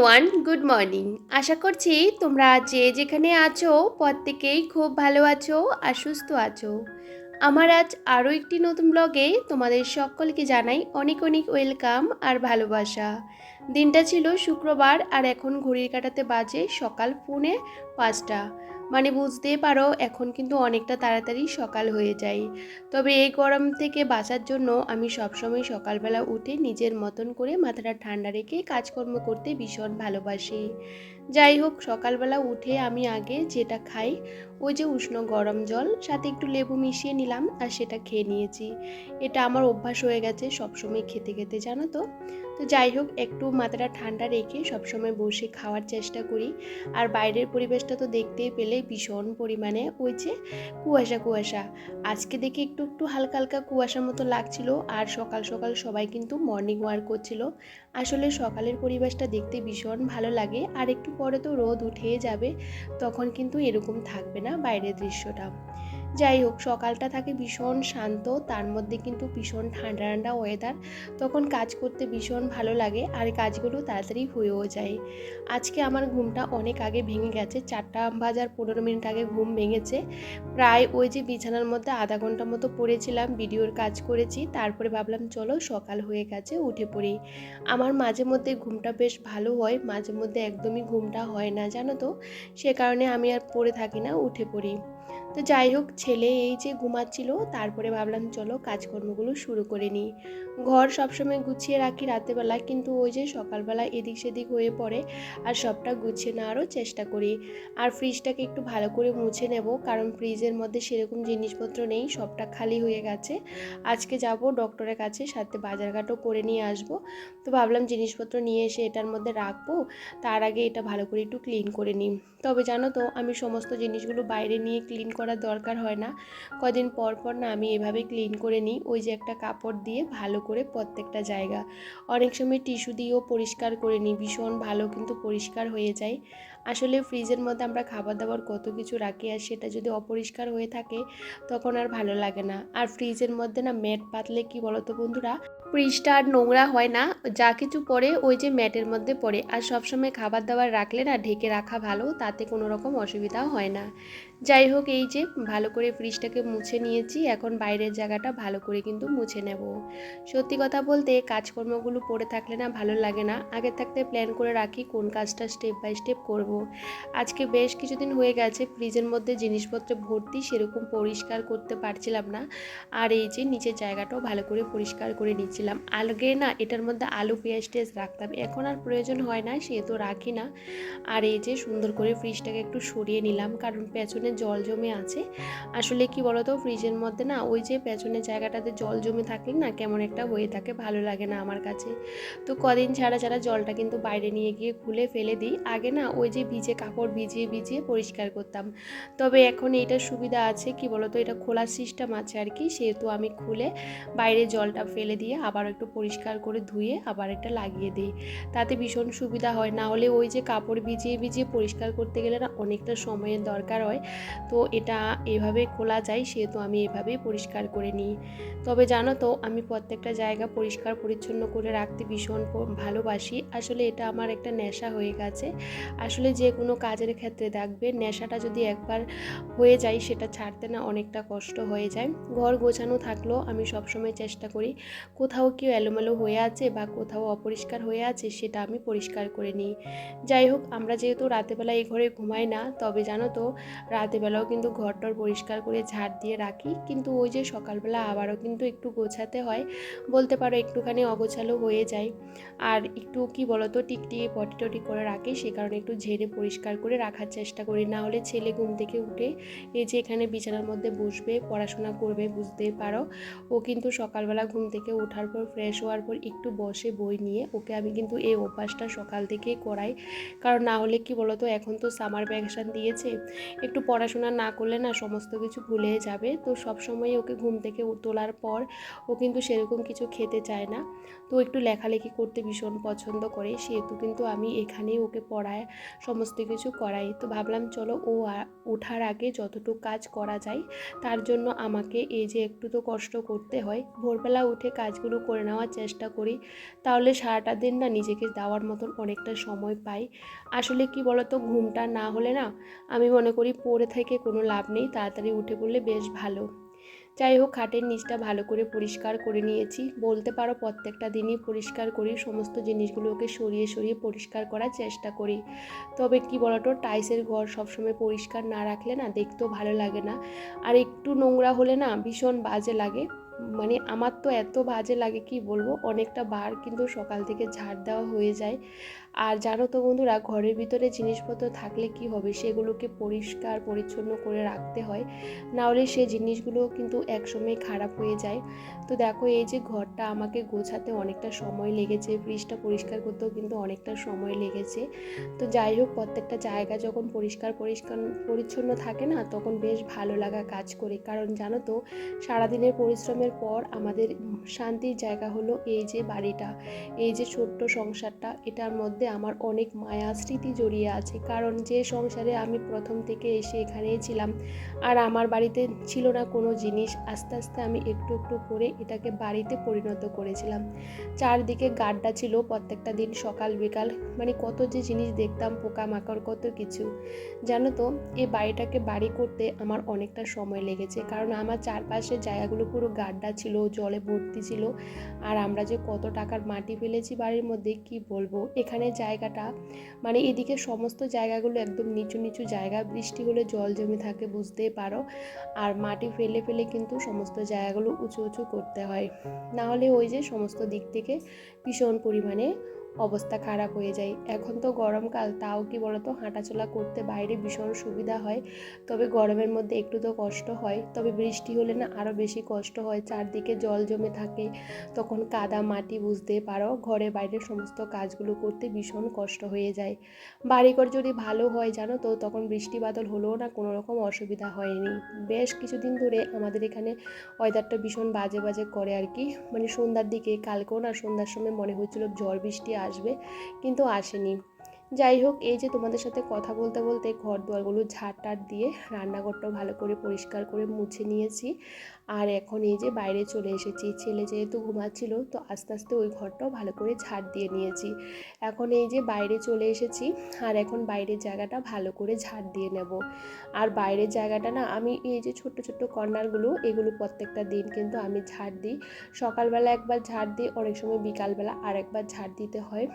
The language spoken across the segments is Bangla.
Everyone, good morning. আশা করছি তোমরা যে যেখানে আছো প্রত্যেকেই খুব ভালো আছো আর সুস্থ আছো। আমার আজ আরও একটি নতুন ব্লগে তোমাদের সকলকে জানাই অনেক অনেক ওয়েলকাম আর ভালোবাসা। দিনটা ছিল শুক্রবার আর এখন ঘড়ির কাঁটাতে বাজে সকাল 4:45। মানে বুঝতেই পারো এখন কিন্তু অনেকটা তাড়াতাড়ি সকাল হয়ে যায়। তবে এই গরম থেকে বাঁচার জন্য আমি সবসময় সকালবেলা উঠে নিজের মতন করে মাথাটা ঠান্ডা রেখে কাজকর্ম করতে ভীষণ ভালোবাসি। যাই হোক, সকালবেলা উঠে আমি আগে যেটা খাই ওই যে উষ্ণ গরম জল সাথে একটু লেবু মিশিয়ে নিলাম আর সেটা খেয়ে নিয়েছি। এটা আমার অভ্যাস হয়ে গেছে সবসময় খেতে খেতে, জানো তো। তো যাই হোক, একটু মাথাটা ঠান্ডা রেখে সবসময় বসে খাওয়ার চেষ্টা করি। আর বাইরের পরিবেশটা তো দেখতেই পেলে ভীষণ পরিমাণে ওই যে কুয়াশা কুয়াশা। আজকে দেখে একটু একটু হালকা হালকা কুয়াশার মতো লাগছিল। আর সকাল সকাল সবাই কিন্তু মর্নিং ওয়াক করছিল। আসলে সকালের পরিবেশটা দেখতে ভীষণ ভালো লাগে। আর একটু পরে তো রোদ উঠেই যাবে, তখন কিন্তু এরকম থাকবে না বাইরের দৃশ্যটা। যাই হোক, সকালটা থাকে ভীষণ শান্ত, তার মধ্যে কিন্তু ভীষণ ঠান্ডা ঠান্ডা ওয়েদার। তখন কাজ করতে ভীষণ ভালো লাগে আর কাজগুলো তাড়াতাড়ি হয়েও যায়। আজকে আমার ঘুমটা অনেক আগে ভেঙে গেছে, 4:15 আগে ঘুম ভেঙেছে। প্রায় ওই যে বিছানার মধ্যে আধা ঘন্টা মতো পড়েছিলাম, ভিডিওর কাজ করেছি, তারপরে ভাবলাম চলো সকাল হয়ে গেছে উঠে পড়ি। আমার মাঝে মধ্যে ঘুমটা বেশ ভালো হয়, মাঝে মধ্যে একদমই ঘুমটা হয় না, জানো তো। সে কারণে আমি আর পড়ে থাকি না, উঠে পড়ি। তো যাই হোক, ছেলে এই যে ঘুমাচ্ছিল, তারপরে ভাবলাম চলো কাজকর্মগুলো শুরু করে নিই। ঘর সবসময় গুছিয়ে রাখি রাতেবেলা, কিন্তু ওই যে সকালবেলা এদিক সেদিক হয়ে পড়ে আর সবটা গুছিয়ে নেওয়ারও চেষ্টা করি। আর ফ্রিজটাকে একটু ভালো করে মুছে নেব, কারণ ফ্রিজের মধ্যে সেরকম জিনিসপত্র নেই, সবটা খালি হয়ে গেছে। আজকে যাব ডক্টরের কাছে, সাথে বাজারঘাটও করে নিয়ে আসব। তো ভাবলাম জিনিসপত্র নিয়ে এসে এটার মধ্যে রাখবো, তার আগে এটা ভালো করে একটু ক্লিন করে নিই। তবে জানো তো, আমি সমস্ত জিনিসগুলো বাইরে নিয়ে ক্লিন করার দরকার হয় না। কদিন পর পর না আমি এভাবে ক্লিন করে নিই, ওই যে একটা কাপড় দিয়ে ভালো করে প্রত্যেকটা জায়গা। অনেক সময় টিস্যু দিয়েও পরিষ্কার করে নিই, ভীষণ ভালো কিন্তু পরিষ্কার হয়ে যায়। আসলে ফ্রিজের মধ্যে আমরা খাবার দাবার কত কিছু রাখি, আর সেটা যদি অপরিষ্কার হয়ে থাকে তখন আর ভালো লাগে না। আর ফ্রিজের মধ্যে না ম্যাট পাতলে কি বলো তো বন্ধুরা, ফ্রিজটা আর নোংরা হয় না, যা কিছু পড়ে ওই যে ম্যাটের মধ্যে পড়ে। আর সবসময় খাবার দাবার রাখলে না ঢেকে রাখা ভালো, তাতে কোনো রকম অসুবিধাও হয় না। যাই হোক, এই যে ভালো করে ফ্রিজটাকে মুছে নিয়েছি, এখন বাইরের জায়গাটা ভালো করে কিন্তু মুছে নেব। সত্যি কথা বলতে কাজকর্মগুলো পড়ে থাকলে না ভালো লাগে না, আগে থাকতে প্ল্যান করে রাখি কোন কাজটা স্টেপ বাই স্টেপ করব। আজকে বেশ কিছুদিন হয়ে গেছে ফ্রিজের মধ্যে জিনিসপত্র ভর্তি, সেরকম পরিষ্কার করতে পারছিলাম না। আর এই যে নিচের জায়গাটাও ভালো করে পরিষ্কার করে নিচ্ছিলাম। আগে না এটার মধ্যে আলু পেঁয়াজ টেস্ট রাখতাম, এখন আর প্রয়োজন হয় না, সেহেতু রাখি না। আর এই যে সুন্দর করে ফ্রিজটাকে একটু সরিয়ে নিলাম, কারণ পেছনে জল জমে আছে। আসলে কি বলতো, ফ্রিজের মধ্যে না ওই যে পেছনের জায়গাটাতে জল জমে থাকলে না কেমন একটা হয়ে থাকে, ভালো লাগে না আমার কাছে। তো কদিন ছাড়া ছাড়া জলটা কিন্তু বাইরে নিয়ে গিয়ে খুলে ফেলে দিই। আগে না ওই যে ভিজে কাপড় ভিজিয়ে ভিজিয়ে পরিষ্কার করতাম, তবে এখন এইটার সুবিধা আছে, কি বলতো, এটা খোলার সিস্টেম আছে আর কি, সেহেতু আমি খুলে বাইরে জলটা ফেলে দিয়ে আবার একটু পরিষ্কার করে ধুয়ে আবার এটা লাগিয়ে দিই। তাতে ভীষণ সুবিধা হয়, না হলে ওই যে কাপড় ভিজিয়ে ভিজিয়ে পরিষ্কার করতে গেলে না অনেকটা সময়ের দরকার হয়। তো এটা এভাবে খোলা যায়, সেহেতু আমি এভাবেই পরিষ্কার করে নিই। তবে জানো তো, আমি প্রত্যেকটা জায়গা পরিষ্কার পরিচ্ছন্ন করে রাখতে ভীষণ ভালোবাসি। আসলে এটা আমার একটা নেশা হয়ে গেছে। আসলে যে কোনো কাজের ক্ষেত্রে দেখবে, নেশাটা যদি একবার হয়ে যায় সেটা ছাড়তে না অনেকটা কষ্ট হয়ে যায়। ঘর গোছানো থাকলেও আমি সবসময় চেষ্টা করি কোথাও কেউ এলোমেলো হয়ে আছে বা কোথাও অপরিষ্কার হয়ে আছে সেটা আমি পরিষ্কার করে নিই। যাই হোক, আমরা যেহেতু রাতেবেলা এই ঘরে ঘুমাই না, তবে জানো তো রাতেবেলাও কিন্তু ঘরটর পরিষ্কার করে ঝাড় দিয়ে রাখি, কিন্তু ওই যে সকালবেলা আবারও কিন্তু একটু গোছাতে হয়, বলতে পারো একটুখানি অগোছালো হয়ে যায়। আর একটু কি বলতো, টিকটিকি পটি টটি করে রাখি, সে কারণে একটু ঝেড়ে পরিষ্কার করে রাখার চেষ্টা করি। না হলে ছেলে ঘুম থেকে উঠে এই যে এখানে বিছানার মধ্যে বসবে, পড়াশোনা করবে, বুঝতেই পারো। ও কিন্তু সকালবেলা ঘুম থেকে ওঠার পর ফ্রেশ হওয়ার পর একটু বসে বই নিয়ে, ওকে আমি কিন্তু এই অভ্যাসটা সকাল থেকেই করাই। কারণ না হলে কি বলতো, এখন তো সামার ভ্যাকেশন দিয়েছে, একটু পড়াশোনা না করলে না সমস্ত কিছু ভুলে যাবে। তো সবসময় ওকে ঘুম থেকে তোলার পর ও কিন্তু সেরকম কিছু খেতে চায় না, তো একটু লেখালেখি করতে ভীষণ পছন্দ করে, সেহেতু কিন্তু আমি এখানেই ওকে পড়ায় সমস্ত কিছু করাই। তো ভাবলাম চলো ও ওঠার আগে যতটুকু কাজ করা যায় তার জন্য আমাকে এই যে একটু তো কষ্ট করতে হয়। ভোরবেলা উঠে কাজগুলো করে নেওয়ার চেষ্টা করি, তাহলে সারাটা দিন না নিজেকে দেওয়ার মতন অনেকটা সময় পাই। আসলে কি বলতো, ঘুমটা না হলে না আমি মনে করি পড়ে থেকে কোনো লাভ নেই, তাড়াতাড়ি উঠে পড়লে বেশ ভালো। যাই হোক, খাটের নিচটা ভালো করে পরিষ্কার করে নিয়েছি, বলতে পারো প্রত্যেকটা দিনই পরিষ্কার করি, সমস্ত জিনিসগুলোকে সরিয়ে সরিয়ে পরিষ্কার করার চেষ্টা করি। তবে কি বলতো, টাইলসের ঘর সবসময় পরিষ্কার না রাখলে না দেখতেও ভালো লাগে না, আর একটু নোংরা হলে না ভীষণ বাজে লাগে। মানে আমার তো এত বাজে লাগে কি বলবো, অনেকটা বার কিন্তু সকাল থেকে ঝাড় দেওয়া হয়ে যায়। আর জানো তো বন্ধুরা, ঘরের ভিতরে জিনিসপত্র থাকলে কি হবে, সেগুলোকে পরিষ্কার পরিচ্ছন্ন করে রাখতে হয়, নাহলে সে জিনিসগুলো কিন্তু একসময় খারাপ হয়ে যায়। তো দেখো, এই যে ঘরটা আমাকে গোছাতে অনেকটা সময় লেগেছে, ফ্রিজটা পরিষ্কার করতেও কিন্তু অনেকটা সময় লেগেছে। তো যাই হোক, প্রত্যেকটা জায়গা যখন পরিষ্কার পরিচ্ছন্ন থাকে না, তখন বেশ ভালো লাগা কাজ করে। কারণ জানো তো, সারাদিনের পরিশ্রমের পর আমাদের শান্তির জায়গা হলো এই যে বাড়িটা, এই যে ছোট্ট সংসারটা, এটার মধ্যে আমার অনেক মায়া স্মৃতি জড়িয়ে আছে। কারণ যে সংসারে আমি প্রথম থেকে এসে এখানেই ছিলাম, আর আমার বাড়িতে ছিল না কোনো জিনিস, আস্তে আস্তে আমি একটু একটু করে এটাকে বাড়িতে পরিণত করেছিলাম। চারদিকে গাড্ডা ছিল, প্রত্যেকটা দিন সকাল বিকাল মানে কত যে জিনিস দেখতাম, পোকামাকড় কত কিছু। জানো তো, এই বাড়িটাকে বাড়ি করতে আমার অনেকটা সময় লেগেছে, কারণ আমার চারপাশের জায়গাগুলো পুরো গাড্ডা ছিল, জলে ভর্তি ছিল। আর আমরা যে কত টাকার মাটি ফেলেছি বাড়ির মধ্যে কি বলবো। এখানে জায়গাটা মানে এদিকে সমস্ত জায়গাগুলো একদম নিচু নিচু জায়গা, বৃষ্টি হলে জল জমে থাকে বুঝতেই পারো। আর মাটি ফেলে ফেলে কিন্তু সমস্ত জায়গাগুলো উঁচু উঁচু করতে হয়, না হলে ওই যে সমস্ত দিক থেকে ভীষণ পরিমাণে অবস্থা খারাপ হয়ে যায়। এখন তো গরমকাল, তাও কি বলতো, হাঁটাচলা করতে বাইরে ভীষণ সুবিধা হয়, তবে গরমের মধ্যে একটু তো কষ্ট হয়। তবে বৃষ্টি হলে না আরও বেশি কষ্ট হয়, চারদিকে জল জমে থাকে, তখন কাদা মাটি বুঝতে পারো, ঘরে বাইরে সমস্ত কাজগুলো করতে ভীষণ কষ্ট হয়ে যায়। বাড়িঘর যদি ভালো হয় জানো তো, তখন বৃষ্টি বাদল হলেও না কোনো রকম অসুবিধা হয়নি। বেশ কিছুদিন ধরে আমাদের এখানে ওয়েদারটা ভীষণ বাজে বাজে করে আর কি। মানে সন্ধ্যার দিকে, কালকেও না সন্ধ্যার সময় মনে হচ্ছিল ঝড় বৃষ্টি আসবে, কিন্তু আসেনি। যাই হোক, এই যে তোমাদের সাথে কথা বলতে বলতে ঘর দুয়ারগুলো ঝাড় টাড় দিয়ে রান্নাঘরটাও ভালো করে পরিষ্কার করে মুছে নিয়েছি। আর এখন এই যে বাইরে চলে এসেছি, ছেলে যেহেতু ঘুমাচ্ছিল, তো আস্তে আস্তে ওই ঘরটাও ভালো করে ঝাড় দিয়ে নিয়েছি। এখন এই যে বাইরে চলে এসেছি, আর এখন বাইরের জায়গাটা ভালো করে ঝাড় দিয়ে নেব। আর বাইরের জায়গাটা না আমি এই যে ছোট্ট ছোট্ট কর্নারগুলো, এগুলো প্রত্যেকটা দিন কিন্তু আমি ঝাড় দিই। সকালবেলা একবার ঝাড় দিই, অনেক সময় বিকালবেলা আর একবার ঝাড় দিতে হয়।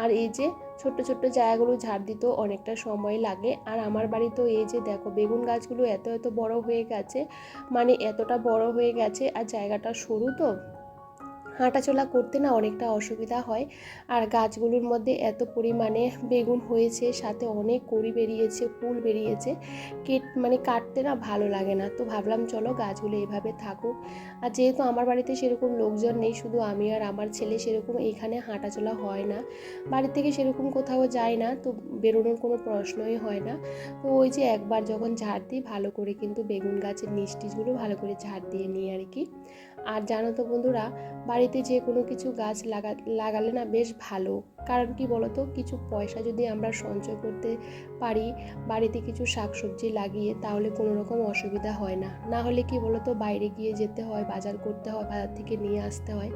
আর এই যে ছোট্ট ছোট্ট জায়গাগুলো ঝাড় দিতেও অনেকটা সময় লাগে। আর আমার বাড়িতেও এই যে দেখো, বেগুন গাছগুলো এত এত বড় হয়ে গেছে, মানে এতটা বড় হয়ে গেছে, আর জায়গাটা সরু তো হাঁটাচলা করতে না অনেকটা অসুবিধা হয়। আর গাছগুলোর মধ্যে এত পরিমাণে বেগুন হয়েছে, সাথে অনেক কড়ি বেরিয়েছে, ফুল বেরিয়েছে, মানে কাটতে না ভালো লাগে না। তো ভাবলাম চলো গাছগুলো এভাবে থাকুক। আর যেহেতু আমার বাড়িতে সেরকম লোকজন নেই, শুধু আমি আর আমার ছেলে, সেরকম এইখানে হাঁটাচলা হয় না, বাড়ি থেকে সেরকম কোথাও যায় না, তো বেরোনোর কোনো প্রশ্নই হয় না। তো ওই যে একবার যখন ঝাড় দিই, ভালো করে কিন্তু বেগুন গাছের নিচ টিচগুলো ভালো করে ঝাড় দিয়ে নিই আর কি। আর জানো তো বন্ধুরা, বাড়িতে যে কোনো কিছু গাছ লাগালে না বেশ ভালো। কারণ কি বলতো, কিছু পয়সা যদি আমরা সঞ্চয় করতে পারি বাড়িতে কিছু শাকসবজি লাগিয়ে, তাহলে কোনো রকম অসুবিধা হয় না। না হলে কি বলতো, বাইরে গিয়ে যেতে হয়, বাজার করতে হয়, বাজার থেকে নিয়ে আসতে হয়।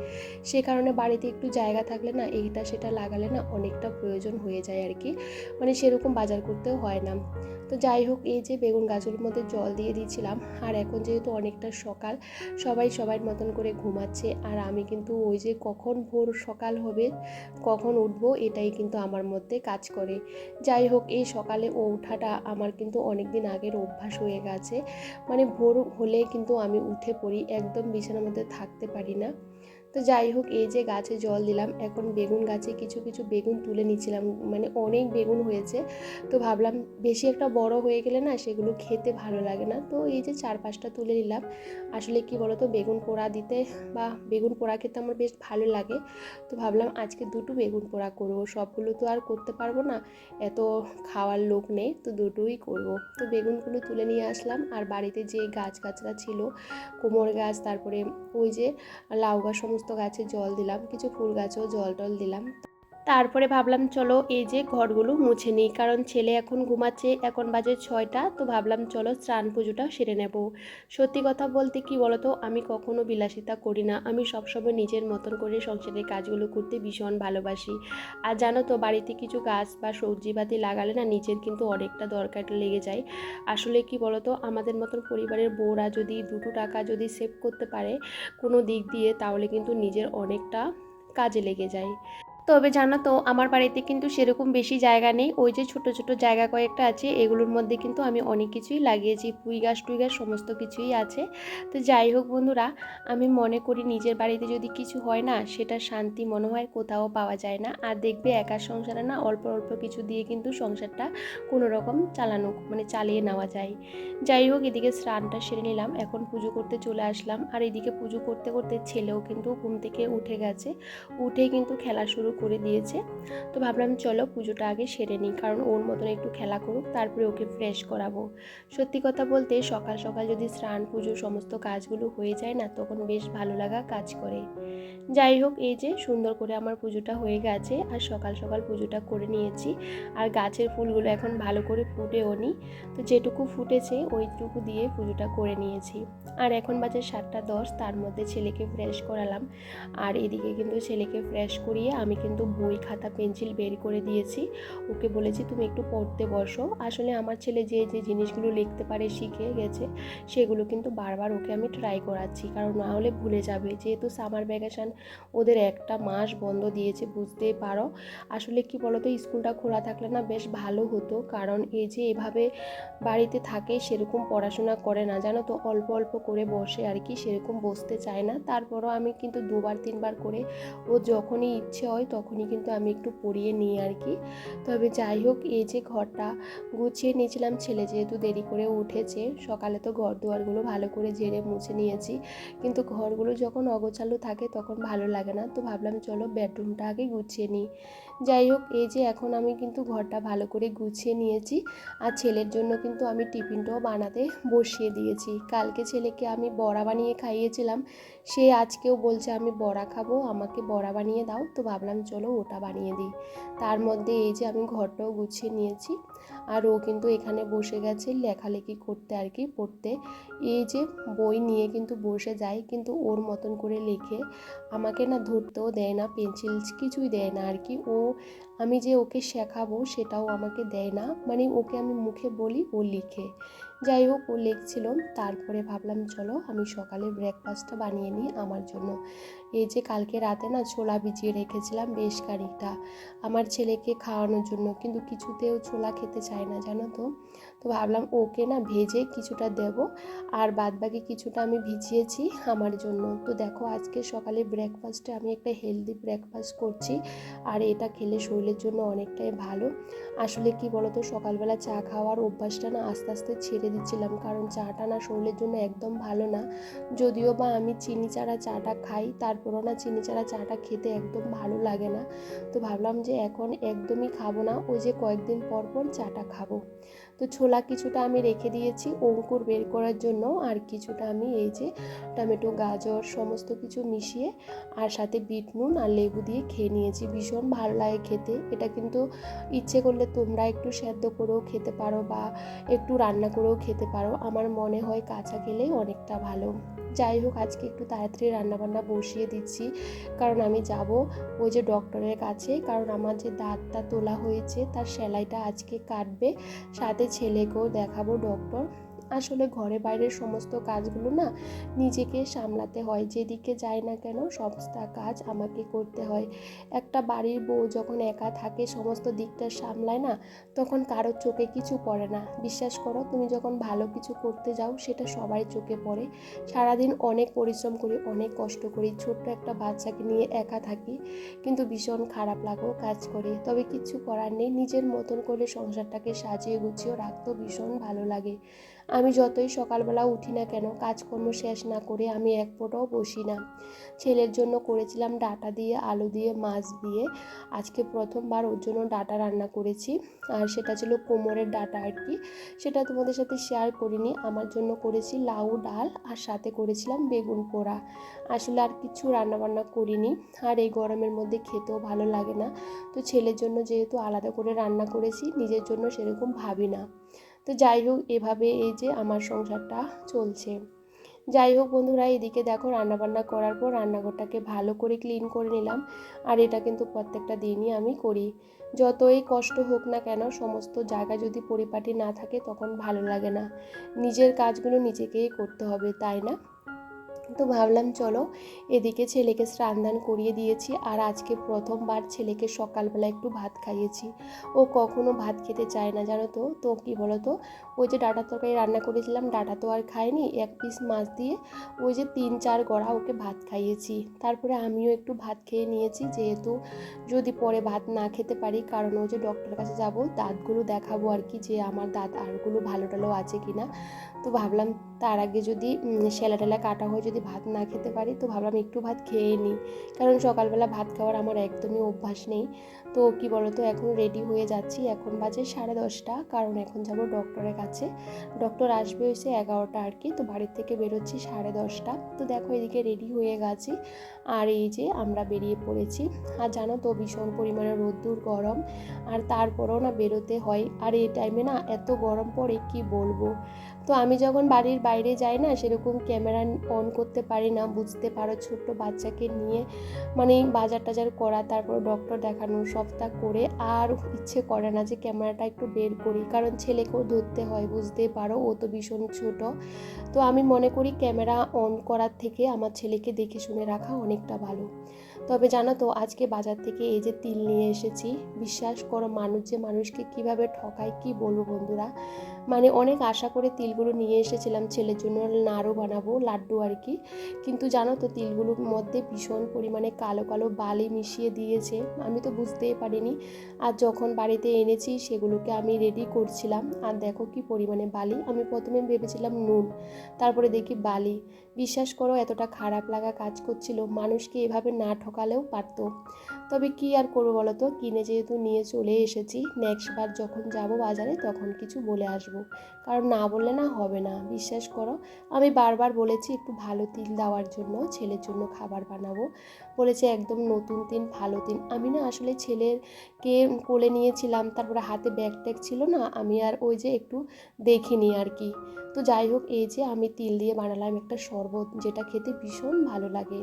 সে কারণে বাড়িতে একটু জায়গা থাকলে না এইটা সেটা লাগালে না অনেকটা প্রয়োজন হয়ে যায় আর কি, মানে সেরকম বাজার করতেও হয় না। তো যাই হোক, এই যে বেগুন গাছের মধ্যে জল দিয়ে দিয়েছিলাম। আর এখন যেহেতু অনেকটা সকাল, সবাই সবার মতন করে ঘুমাচ্ছে, আর আমি কিন্তু ওই যে কখন ভোর সকাল হবে, কখন উঠবো, এটাই কিন্তু আমার মধ্যে কাজ করে। যাই হোক, এই সকালে ওঠাটা আমার কিন্তু অনেক দিন আগের অভ্যাস হয়ে গেছে। মানে ভোর হলে কিন্তু আমি উঠে পড়ি, একদম বিছানার মধ্যে থাকতে পারি না। তো যাই হোক, এই যে গাছে জল দিলাম, এখন বেগুন গাছে কিছু কিছু বেগুন তুলে নিচ্ছিলাম, মানে অনেক বেগুন হয়েছে। তো ভাবলাম বেশি একটা বড় হয়ে গেলে না সেগুলো খেতে ভালো লাগে না, তো এই যে 4-5টা তুলে নিলাম। আসলে কি বলতো, বেগুন পোড়া দিতে বা বেগুন পোড়া খেতে আমার বেশ ভালো লাগে। তো ভাবলাম আজকে দুটো বেগুন পোড়া করবো, সবগুলো তো আর করতে পারবো না, এত খাওয়ার লোক নেই, তো দুটোই করব। তো বেগুনগুলো তুলে নিয়ে আসলাম, আর বাড়িতে যে গাছগাছরা ছিল, কুমড়ো গাছ, তারপরে ওই যে লাউ গাছ, সমস্ত গাছে জল দিলাম, কিছু ফুল গাছেও জল টল দিলাম। তারপরে ভাবলাম চলো এই যে ঘরগুলো মুছে নিই, কারণ ছেলে এখন ঘুমাচ্ছে, এখন বাজে 6টা। তো ভাবলাম চলো স্নান পুজোটা সেরে নেব। সত্যি কথা বলতে কি বলতো, আমি কখনো বিলাসিতা করি না, আমি সবসময় নিজের মতন করে সংসারের কাজগুলো করতে ভীষণ ভালোবাসি। আর জানো তো, বাড়িতে কিছু গাছ বা সবজিপাতি লাগালে না নিজের কিন্তু অনেকটা দরকার লেগে যায়। আসলে কি বলতো, আমাদের মতন পরিবারের বউরা যদি 2 টাকা যদি সেভ করতে পারে কোনো দিক দিয়ে, তাহলে কিন্তু নিজের অনেকটা কাজে লেগে যায়। তবে জানো তো, আমার বাড়িতে কিন্তু সেরকম বেশি জায়গা নেই, ওই যে ছোট ছোট জায়গা কয়েকটা আছে, এগুলোর মধ্যে কিন্তু আমি অনেক কিছুই লাগিয়েছি, পুঁই গাছ টুই গাছ সমস্ত কিছুই আছে। তো যাই হোক বন্ধুরা, আমি মনে করি নিজের বাড়িতে যদি কিছু হয় না, সেটা শান্তি মনে হয় কোথাও পাওয়া যায় না। আর দেখবে একার সংসারে না অল্প অল্প কিছু দিয়ে কিন্তু সংসারটা কোনো রকম চালিয়ে নেওয়া যায়। যাই হোক, এদিকে স্নানটা সেরে নিলাম, এখন পুজো করতে চলে আসলাম। আর এদিকে পুজো করতে করতে ছেলেও কিন্তু ঘুম থেকে উঠে গেছে, উঠে কিন্তু খেলা শুরু করে দিয়েছে। তো ভাবলাম চলো পুজোটা আগে সেরে নিই, কারণ ওর মতন একটু খেলা করুক, তারপরে ওকে ফ্রেশ করাবো। সত্যি কথা বলতে সকাল সকাল যদি স্নান পুজো সমস্ত কাজগুলো হয়ে যায় না, তখন বেশ ভালো লাগা কাজ করে। যাই হোক, এই যে সুন্দর করে আমার পুজোটা হয়ে গেছে, আর সকাল সকাল পুজোটা করে নিয়েছি। আর গাছের ফুলগুলো এখন ভালো করে ফুটেও নি, তো যেটুকু ফুটেছে ওইটুকু দিয়ে পুজোটা করে নিয়েছি। আর এখন বাজে 7টা 10, তার মধ্যে ছেলেকে ফ্রেশ করালাম। আর এদিকে কিন্তু ছেলেকে ফ্রেশ করিয়ে আমি কিন্তু বই খাতা পেন্সিল বের করে দিয়েছি, ওকে বলেছি তুমি একটু পড়তে বসো। আসলে আমার ছেলে যে যে জিনিসগুলো লিখতে পারে শিখে গেছে, সেগুলো কিন্তু বারবার ওকে আমি ট্রাই করাচ্ছি, কারণ না হলে ভুলে যাবে। যেহেতু সামার ভ্যাকেশান, ওদের একটা মাস বন্ধ দিয়েছে, বুঝতেই পারো। আসলে কি বলতো, স্কুলটা খোলা থাকলে না বেশ ভালো হতো, কারণ এই যে এভাবে বাড়িতে থাকে সেরকম পড়াশোনা করে না, জানো তো, অল্প অল্প করে বসে আর কি, সেরকম বসতে চায় না। তারপরও আমি কিন্তু 2বার 3বার করে ও যখনই ইচ্ছে হয় তখনই কিন্তু আমি একটু পড়িয়ে নিই আর কি। তবে যাই হোক, এই যে ঘরটা গুছিয়ে নিয়েছিলাম, ছেলে যেহেতু দেরি করে উঠেছে, সকালে তো ঘর দুয়ারগুলো ভালো করে ঝেড়ে মুছে নিয়েছি, কিন্তু ঘরগুলো যখন অগোছালো থাকে তখন ভালো লাগে না। তো ভাবলাম চলো বেডরুমটা আগে গুছিয়ে নিই। যাই হোক, এই যে এখন আমি কিন্তু ঘরটা ভালো করে গুছিয়ে নিয়েছি। আর ছেলের জন্য কিন্তু আমি টিফিনটাও বানাতে বসিয়ে দিয়েছি। কালকে ছেলেকে আমি বড়া বানিয়ে খাইয়েছিলাম, সে আজকেও বলছে আমি বড়া খাবো, আমাকে বড়া বানিয়ে দাও। তো ভাবলাম চলো ওটা বানিয়ে দিই। তার মধ্যে এই যে আমি ঘরটাও গুছিয়ে নিয়েছি। আর ও কিন্তু এখানে বসে গেছে লেখালেখি করতে আর কি, পড়তে। এই যে বই নিয়ে কিন্তু বসে যায়, কিন্তু ওর মতন করে লেখে, আমাকে না ধরতেও দেয় না, পেন্সিল কিছুই দেয় না আর কি। আমি যে ওকে শেখাবো সেটাও আমাকে দেয় না, মানে ওকে আমি মুখে বলি ও লিখে। যাই হোক, ও লিখছিল। তারপরে ভাবলাম চলো আমি সকালে ব্রেকফাস্টটা বানিয়ে নিই আমার জন্য। এই যে কালকে রাতে না ছোলা ভিজিয়ে রেখেছিলাম বেশ খানিকটা আমার ছেলেকে খাওয়ানোর জন্য, কিন্তু কিছুতেও ছোলা খেতে চায় না, জানো তো। তো ভাবলাম ওকে না ভেজে কিছুটা দেব, আর বাদবাকি কিছুটা আমি ভিজিয়েছি আমার জন্য। তো দেখো, আজকে সকালে ব্রেকফাস্টে আমি একটা হেলদি ব্রেকফাস্ট করছি, আর এটা খেলে শরীরের জন্য অনেকটাই ভালো। আসলে কি বলতো, সকালবেলা চা খাওয়ার অভ্যাসটা না আস্তে আস্তে ছেড়ে দিচ্ছিলাম, কারণ চাটা না শরীরের জন্য একদম ভালো না। যদিও বা আমি চিনি ছাড়া চাটা খাই, তারপরও না চিনি ছাড়া চাটা খেতে একদম ভালো লাগে না। তো ভাবলাম যে এখন একদমই খাবো না, ওই যে কয়েকদিন পর পর চাটা খাবো। তো ছোলা কিছুটা আমি রেখে দিয়েছি অঙ্কুর বের করার জন্য, আর কিছুটা আমি এই যে টমেটো গাজর সমস্ত কিছু মিশিয়ে আর সাথে বিট নুন আর লেবু দিয়ে খেয়ে নিয়েছি। ভীষণ ভালো লাগে খেতে এটা, কিন্তু ইচ্ছে করলে তোমরা একটু সেদ্ধ করেও খেতে পারো বা একটু রান্না করেও খেতে পারো, আমার মনে হয় কাঁচা খেলেই অনেকটা ভালো। যাই হোক, আজকে একটু তাড়াতাড়ি রান্নাবান্না বসিয়ে দিচ্ছি, কারণ আমি যাব ওই যে ডক্টরের কাছে, কারণ আমার যে দাঁতটা তোলা হয়েছে তার সেলাইটা আজকে কাটবে, সাথে ছেলেকেও দেখাবো ডক্টর। আসলে ঘরে বাইরের সমস্ত কাজগুলো না নিজেকে সামলাতে হয়, যেদিকে যাই না কেন সমস্ত কাজ আমাকে করতে হয়। একটা বাড়ির বউ যখন একা থাকে সমস্ত দিকটা সামলায় না, তখন কারোর চোখে কিছু পড়ে না। বিশ্বাস করো, তুমি যখন ভালো কিছু করতে যাও সেটা সবাই চোখে পড়ে। সারাদিন অনেক পরিশ্রম করি, অনেক কষ্ট করি, ছোট্ট একটা বাচ্চাকে নিয়ে একা থাকি, কিন্তু ভীষণ খারাপ লাগেও কাজ করি। তবে কিছু করার নেই, নিজের মতন করে সংসারটাকে সাজিয়ে গুছিয়ে রাখতেও ভীষণ ভালো লাগে। আমি আমি যতই সকালবেলা উঠি না কেন, কাজকর্ম শেষ না করে আমি এক ফোঁটাও বসি না। ছেলের জন্য করেছিলাম ডাঁটা দিয়ে, আলু দিয়ে, মাছ দিয়ে। আজকে প্রথমবার ওর জন্য ডাঁটা রান্না করেছি, আর সেটা ছিল কোমরের ডাঁটা আর কি। সেটা তোমাদের সাথে শেয়ার করিনি। আমার জন্য করেছি লাউ ডাল, আর সাথে করেছিলাম বেগুন পোড়া। আসলে আর কিছু রান্নাবান্না করিনি, আর এই গরমের মধ্যে খেতেও ভালো লাগে না। তো ছেলের জন্য যেহেতু আলাদা করে রান্না করেছি, নিজের জন্য সেরকম ভাবি না। তো যাই হোক, এভাবে এই যে আমার সংসারটা চলছে। যাই হোক বন্ধুরা, এদিকে দেখো রান্নাবান্না করার পর রান্নাঘরটাকে ভালো করে ক্লিন করে নিলাম। আর এটা কিন্তু প্রত্যেকটা দিনই আমি করি। যতই কষ্ট হোক না কেন, সমস্ত জায়গা যদি পরিপাটি না থাকে তখন ভালো লাগে না। নিজের কাজগুলো নিজেকেই করতে হবে, তাই না? তো ভাবলাম চলো, এদিকে ছেলেকে স্নান দান করিয়ে দিয়েছি। আর আজকে প্রথমবার ছেলেকে সকালবেলা একটু ভাত খাইয়েছি। ও কখনো ভাত খেতে চায় না, জানো তো। তো কী বলো তো, ওই যে ডাঁটার তরকারি রান্না করেছিলাম, ডাঁটা তো আর খায়নি, এক পিস মাছ দিয়ে ওই যে 3-4 গড়া ওকে ভাত খাইয়েছি। তারপরে আমিও একটু ভাত খেয়ে নিয়েছি, যেহেতু যদি পরে ভাত না খেতে পারি, কারণ ওই যে ডক্টরের কাছে যাব, দাঁতগুলো দেখাবো আর কি, যে আমার দাঁত আরগুলো ভালো টালো আছে কি না। তো ভাবলাম তার আগে যদি সেলা টেলা কাটা হয়ে যদি ভাত না খেতে পারি, তো ভাবলাম একটু ভাত খেয়ে নিই, কারণ সকালবেলা ভাত খাওয়ার আমার একদমই অভ্যাস নেই। তো কি বলো তো, এখন রেডি হয়ে যাচ্ছি, এখন বাজে 10:30, কারণ এখন যাব ডক্টরের কাছে। ডক্টর আসবে হয়েছে 11টা আর কি। তো বাড়ির থেকে বেরোচ্ছি 10:30। তো দেখো এদিকে রেডি হয়ে গেছি, আর এই যে আমরা বেরিয়ে পড়েছি। আর জানো তো, ভীষণ পরিমাণে রোদ্দুর, গরম, আর তারপরেও না বেরোতে হয়। আর এই টাইমে না এত গরম পড়ে কি বলবো। তো আমি যখন বাড়ির বাইরে যাই না, সেরকম ক্যামেরা অন করতে পারি না, বুঝতে পারো, ছোট্ট বাচ্চাকে নিয়ে মানে বাজার টাজার করা, তারপর ডক্টর দেখানো, সবটা করে আর ইচ্ছে করে না যে ক্যামেরাটা একটু বের করি, কারণ ছেলেকেও ধরতে হয়, বুঝতেই পারো, ও তো ভীষণ ছোট। তো আমি মনে করি ক্যামেরা অন করার থেকে আমার ছেলেকে দেখে শুনে রাখা অনেকটা ভালো। তবে জানো তো, আজকে বাজার থেকে এই যে তিল নিয়ে এসেছি, বিশ্বাস করো, মানুষ যে মানুষকে কিভাবে ঠকায় কি বলবো বন্ধুরা। মানে অনেক আশা করে তিলগুলো নিয়ে এসেছিলাম, ছেলের জন্য নাড়ু বানাবো, লাড্ডু আর কি। কিন্তু জানো তো, তিলগুলোর মধ্যে ভীষণ পরিমাণে কালো কালো বালি মিশিয়ে দিয়েছে, আমি তো বুঝতেই পারিনি। আর যখন বাড়িতে এনেছি, সেগুলোকে আমি রেডি করছিলাম, আর দেখো কি পরিমাণে বালি। আমি প্রথমে ভেবেছিলাম নুন, তারপরে দেখি বালি। বিশ্বাস করো, এতটা খারাপ লাগা কাজ করছিল, মানুষকে এভাবে না ঠকালেও পারতো। তবে কি আর করবো বলো তো, কিনে যেহেতু নিয়ে চলে এসেছি, নেক্সট বার যখন যাব বাজারে তখন কিছু বলে আসবো, কারণ না বললে না হবে না। বিশ্বাস করো, আমি বারবার বলেছি একটু ভালো তিল দেওয়ার জন্য, ছেলের জন্য খাবার বানাবো। বলেছে একদম নতুন তিল, ভালো তিল। আমি না আসলে ছেলেকে কোলে নিয়েছিলাম, তারপরে হাতে ব্যাগ ট্যাগ ছিল না, আমি আর ওই যে একটু দেখিনি আর কি। তো যাই হোক, এই যে আমি তিল দিয়ে বানালাম একটা শরবত, যেটা খেতে ভীষণ ভালো লাগে।